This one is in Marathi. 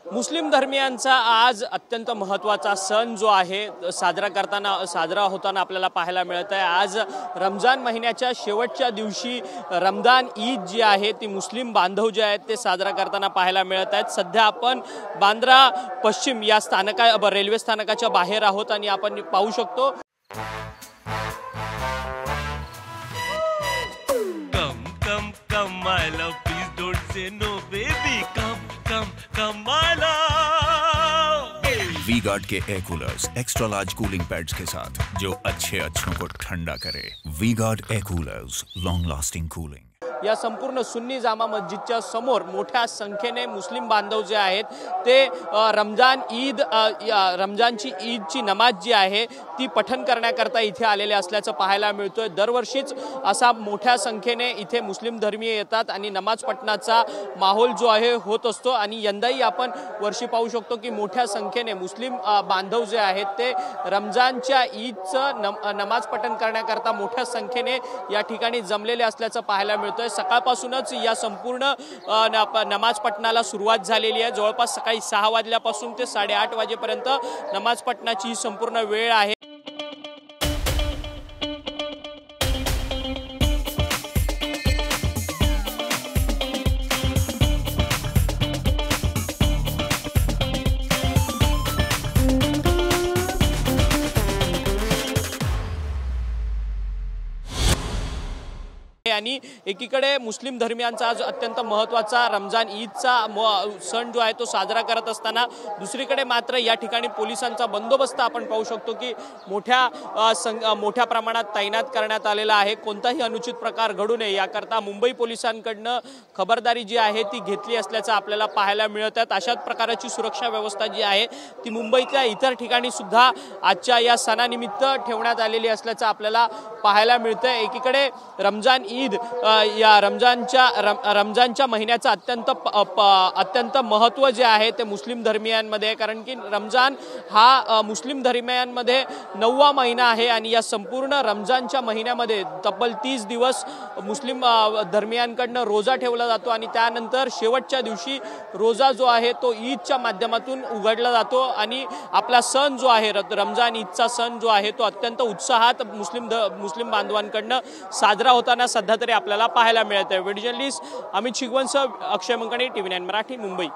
मुस्लिम धर्मियांचा आज अत्यंत महत्त्वाचा सण जो आहे साजरा होताना आपल्याला पाहायला मिळत आहे। आज रमजान महिन्याच्या शेवटच्या दिवशी रमजान ईद जी आहे ती मुस्लिम बांधव जे आहेत ते साजरा करताना पाहायला मिळत आहेत। सध्या आपण बांद्रा पश्चिम या रेल्वे स्थानकाच्या बाहेर आहोत आणि आपण पाहू शकतो Come my love, please don't say no baby, come my love। V-Guard के air coolers extra large cooling pads के साथ जो अच्छों को ठंडा करे। V-Guard air coolers, long lasting cooling. या संपूर्ण सुन्नी जामा मस्जिदच्या समोर मोठ्या संख्येने मुस्लिम बांधव जे आहेत ते रमजानची ईदची नमाज जी आहे ती पठण करण्याकरता इथे आलेले असल्याचं पाहायला मिळतोय। दरवर्षीच असा मोठ्या संख्येने इथे मुस्लिम धर्मीय येतात आणि नमाज पठणाचा माहोल जो आहे होत असतो आणि यंदाही आपण वर्षी पाहू शकतो की मोठ्या संख्येने मुस्लिम बांधव जे आहेत ते रमजानच्या ईदचं नमाज पठण करण्याकरता मोठ्या संख्येने या ठिकाणी जमलेले असल्याचं पाहायला मिळतोय। सकाळपासूनच या संपूर्ण नमाज पठणाला सुरुवात झालेली आहे। जवळपास सकाळी 6 वाजल्यापासून ते 8:30 वाजेपर्यंत नमाज पठणाची संपूर्ण वेळ आहे। आणि एकीकडे मुस्लिम धर्मियांचा आज अत्यंत महत्त्वाचा रमजान ईदचा सण जो आहे तो साजरा करत असताना दुसरीकडे मात्र या ठिकाणी पोलिसांचा बंदोबस्त आपण पाहू शकतो की मोठ्या प्रमाणात तैनात करण्यात आलेला आहे। कोणताही अनुचित प्रकार घडू नये याकरता मुंबई पोलिसांकडनं खबरदारी जी आहे ती घेतली असल्याचं आपल्याला पाहायला मिळत आहे। अशाच प्रकारची सुरक्षा व्यवस्था जी आहे ती मुंबईतल्या इतर ठिकाणी सुद्धा आजच्या या सणानिमित्त ठेवण्यात आलेली असल्याचं आपल्याला पाहायला मिळतंय। एकीकडे रमजान ईद या रमजानच्या महिन्याचा अत्यंत महत्त्व जे आहे ते मुस्लिम धर्मियांमध्ये, कारण की रमजान हा मुस्लिम धर्मियांमध्ये 9वा महिना आहे आणि या संपूर्ण रमजानच्या महिन्यामध्ये तब्बल 30 दिवस मुस्लिम धर्मियांकडनं रोजा ठेवला जातो आणि त्यानंतर शेवटच्या दिवशी रोजा जो आहे तो ईदच्या माध्यमातून उघडला जातो आणि आपला सण जो आहे रमजान ईदचा सण जो आहे तो अत्यंत उत्साहात मुस्लिम बांधवांकडनं साजरा होताना सध्या तरी आपल्याला पाहायला मिळत आहे। व्हिडिओ जर्नलिस्ट अमित शिगवणसह अक्षय मंकणे, TV9 मराठी, मुंबई।